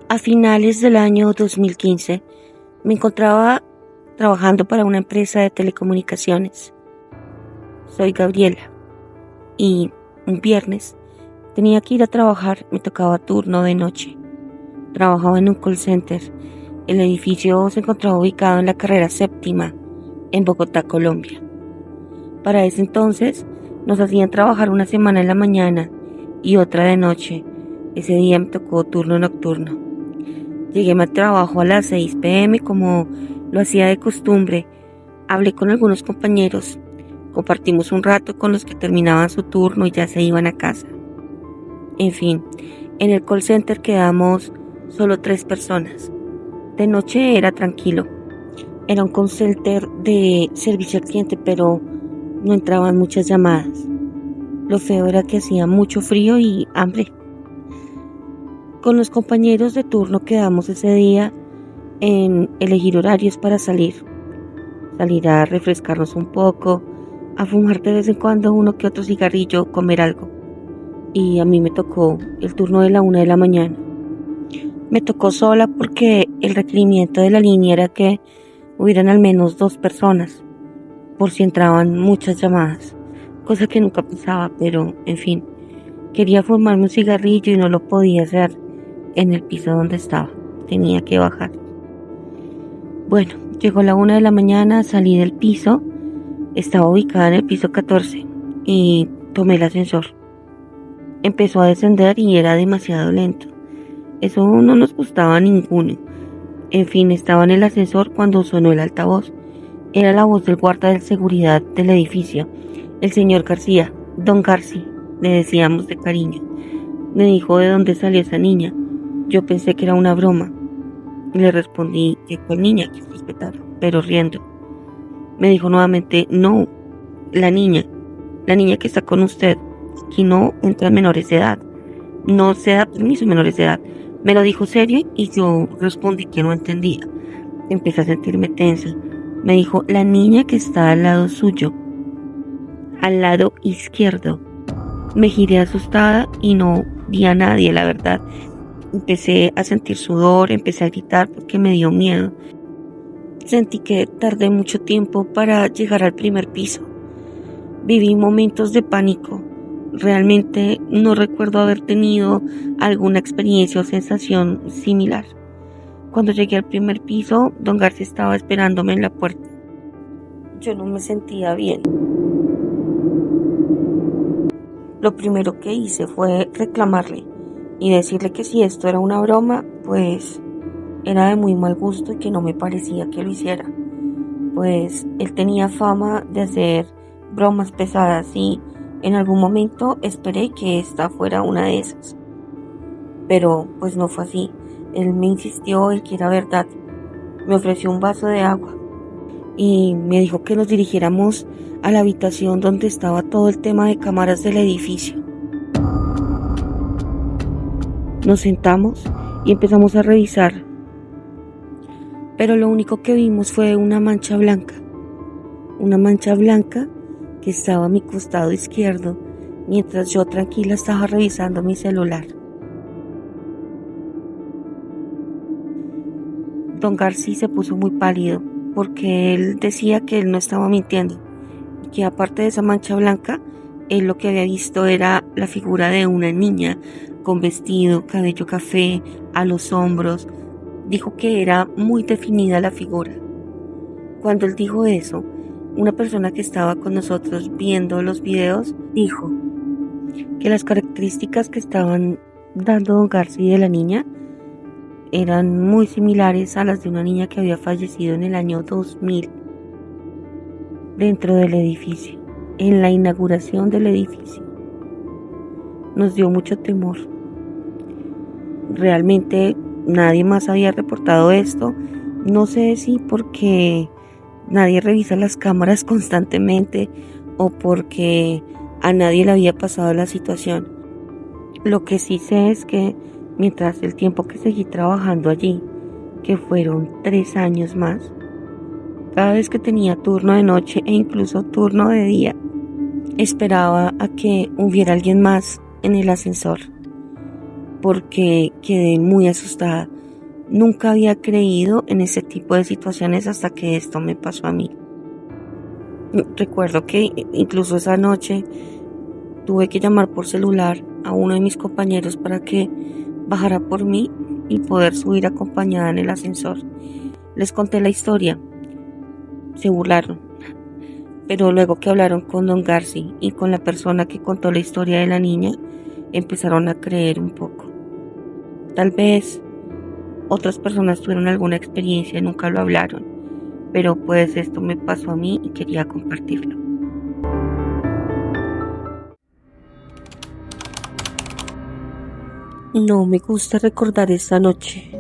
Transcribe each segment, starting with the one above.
A finales del año 2015 me encontraba trabajando para una empresa de telecomunicaciones. Soy Gabriela y un viernes tenía que ir a trabajar, me tocaba turno de noche. Trabajaba en un call center. El edificio se encontraba ubicado en la carrera séptima en Bogotá, Colombia. Para ese entonces nos hacían trabajar una semana en la mañana y otra de noche. Ese día me tocó turno nocturno. Llegué a mi trabajo a las 6 p.m. como lo hacía de costumbre. Hablé con algunos compañeros. Compartimos un rato con los que terminaban su turno y ya se iban a casa. En fin, en el call center quedamos solo 3 personas. De noche era tranquilo. Era un call center de servicio al cliente, pero no entraban muchas llamadas. Lo feo era que hacía mucho frío y hambre. Con los compañeros de turno quedamos ese día en elegir horarios para salir a refrescarnos un poco, a fumar de vez en cuando uno que otro cigarrillo, comer algo. Y a mí me tocó el turno de la 1 de la mañana. Me tocó sola porque el requerimiento de la línea era que hubieran al menos 2 personas, por si entraban muchas llamadas, cosa que nunca pasaba, pero en fin, quería fumarme un cigarrillo y no lo podía hacer en el piso donde estaba, tenía que bajar. Bueno, llegó la 1 de la mañana, salí del piso, estaba ubicada en el piso 14 y tomé el ascensor. Empezó a descender y era demasiado lento. Eso no nos gustaba a ninguno. En fin, estaba en el ascensor cuando sonó el altavoz. Era la voz del guarda de seguridad del edificio, el señor García, don Garci, le decíamos de cariño. Me dijo de dónde salió esa niña. Yo pensé que era una broma. Le respondí que cuál niña, que respetar, pero riendo. Me dijo nuevamente, no, la niña que está con usted, que no entran menores de edad, no se da permiso a menores de edad. Me lo dijo serio y yo respondí que no entendía. Empecé a sentirme tensa. Me dijo, la niña que está al lado suyo, al lado izquierdo. Me giré asustada y no vi a nadie, la verdad. Empecé a sentir sudor, empecé a gritar porque me dio miedo. Sentí que tardé mucho tiempo para llegar al primer piso. Viví momentos de pánico. Realmente no recuerdo haber tenido alguna experiencia o sensación similar. Cuando llegué al primer piso, don García estaba esperándome en la puerta. Yo no me sentía bien. Lo primero que hice fue reclamarle y decirle que si esto era una broma, pues era de muy mal gusto y que no me parecía que lo hiciera. Pues él tenía fama de hacer bromas pesadas y en algún momento esperé que esta fuera una de esas. Pero pues no fue así. Él me insistió en que era verdad. Me ofreció un vaso de agua y me dijo que nos dirigiéramos a la habitación donde estaba todo el tema de cámaras del edificio. Nos sentamos y empezamos a revisar, pero lo único que vimos fue una mancha blanca que estaba a mi costado izquierdo mientras yo tranquila estaba revisando mi celular. Don García se puso muy pálido porque él decía que él no estaba mintiendo, que aparte de esa mancha blanca, él lo que había visto era la figura de una niña con vestido, cabello café, a los hombros. Dijo que era muy definida la figura. Cuando él dijo eso, una persona que estaba con nosotros viendo los videos dijo que las características que estaban dando don García de la niña eran muy similares a las de una niña que había fallecido en el año 2000 dentro del edificio, en la inauguración del edificio. Nos dio mucho temor. Realmente nadie más había reportado esto. No sé si porque nadie revisa las cámaras constantemente o porque a nadie le había pasado la situación. Lo que sí sé es que mientras el tiempo que seguí trabajando allí, que fueron 3 años más, Cada vez que tenía turno de noche e incluso turno de día, esperaba a que hubiera alguien más en el ascensor, porque quedé muy asustada. Nunca había creído en ese tipo de situaciones hasta que esto me pasó a mí. Recuerdo que incluso esa noche tuve que llamar por celular a uno de mis compañeros para que bajara por mí y poder subir acompañada en el ascensor. Les conté la historia, se burlaron, pero luego que hablaron con don Garci y con la persona que contó la historia de la niña, empezaron a creer un poco. Tal vez otras personas tuvieron alguna experiencia y nunca lo hablaron, pero pues esto me pasó a mí y quería compartirlo. No me gusta recordar esta noche.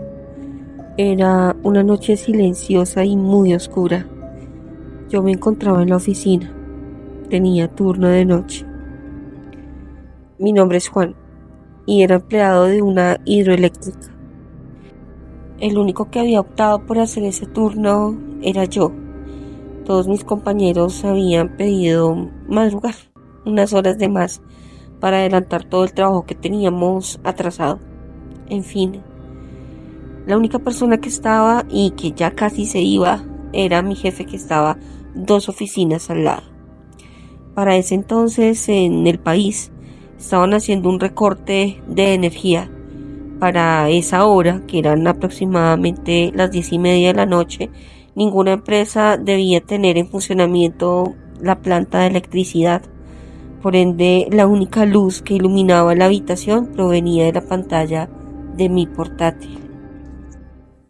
Era una noche silenciosa y muy oscura. Yo me encontraba en la oficina. Tenía turno de noche. Mi nombre es Juan y era empleado de una hidroeléctrica. El único que había optado por hacer ese turno era yo. Todos mis compañeros habían pedido madrugar unas horas de más para adelantar todo el trabajo que teníamos atrasado. En fin, la única persona que estaba y que ya casi se iba era mi jefe, que estaba 2 oficinas al lado. Para ese entonces en el país estaban haciendo un recorte de energía. Para esa hora, que eran aproximadamente las 10:30 de la noche, ninguna empresa debía tener en funcionamiento la planta de electricidad. Por ende, la única luz que iluminaba la habitación provenía de la pantalla de mi portátil.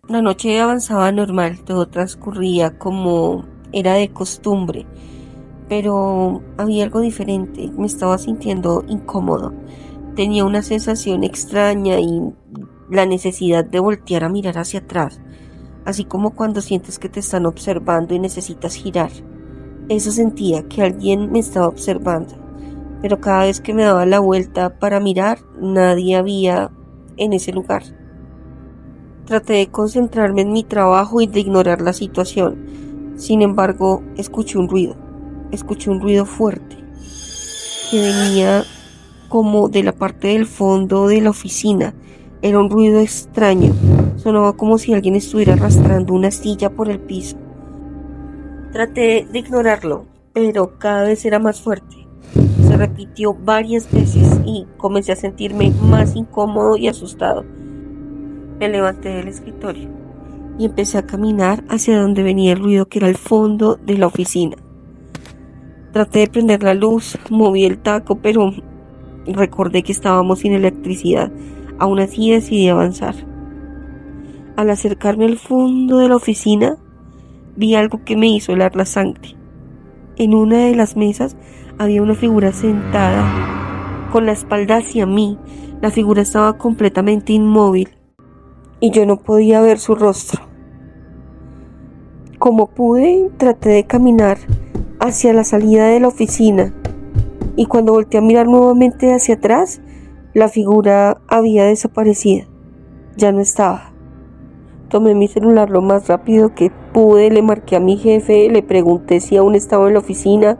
La noche avanzaba normal, todo transcurría como era de costumbre, pero había algo diferente. Me estaba sintiendo incómodo. Tenía una sensación extraña y la necesidad de voltear a mirar hacia atrás, así como cuando sientes que te están observando y necesitas girar. Eso sentía, que alguien me estaba observando, pero cada vez que me daba la vuelta para mirar, nadie había en ese lugar. Traté de concentrarme en mi trabajo y de ignorar la situación. Sin embargo, escuché un ruido fuerte, que venía como de la parte del fondo de la oficina. Era un ruido extraño, sonaba como si alguien estuviera arrastrando una silla por el piso. Traté de ignorarlo, pero cada vez era más fuerte. Se repitió varias veces y comencé a sentirme más incómodo y asustado. Me levanté del escritorio y empecé a caminar hacia donde venía el ruido, que era el fondo de la oficina. Traté de prender la luz, moví el taco, pero recordé que estábamos sin electricidad. Aún así decidí avanzar. Al acercarme al fondo de la oficina, vi algo que me hizo helar la sangre. En una de las mesas había una figura sentada, con la espalda hacia mí. La figura estaba completamente inmóvil y yo no podía ver su rostro. Como pude, traté de caminar hacia la salida de la oficina, y cuando volteé a mirar nuevamente hacia atrás, la figura había desaparecido. Ya no estaba. Tomé mi celular lo más rápido que pude, le marqué a mi jefe, le pregunté si aún estaba en la oficina.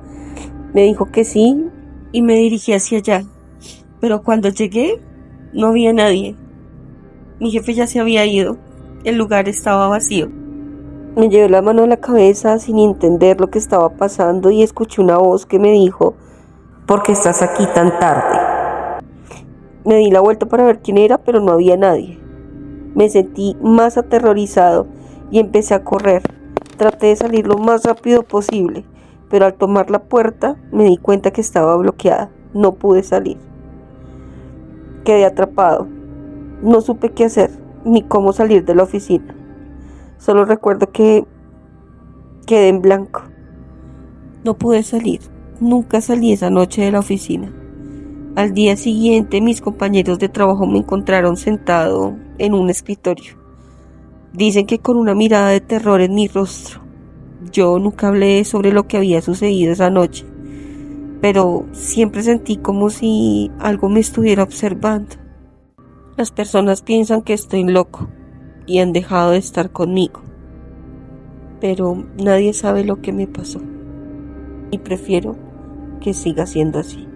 Me dijo que sí y me dirigí hacia allá. Pero cuando llegué, no había nadie. Mi jefe ya se había ido. El lugar estaba vacío. Me llevé la mano a la cabeza sin entender lo que estaba pasando y escuché una voz que me dijo: ¿por qué estás aquí tan tarde? Me di la vuelta para ver quién era, pero no había nadie. Me sentí más aterrorizado y empecé a correr. Traté de salir lo más rápido posible, pero al tomar la puerta me di cuenta que estaba bloqueada. No pude salir. Quedé atrapado. No supe qué hacer ni cómo salir de la oficina. Solo recuerdo que quedé en blanco. No pude salir. Nunca salí esa noche de la oficina. Al día siguiente, mis compañeros de trabajo me encontraron sentado en un escritorio. Dicen que con una mirada de terror en mi rostro. Yo nunca hablé sobre lo que había sucedido esa noche, pero siempre sentí como si algo me estuviera observando. Las personas piensan que estoy loco y han dejado de estar conmigo. pero nadie sabe lo que me pasó y prefiero que siga siendo así.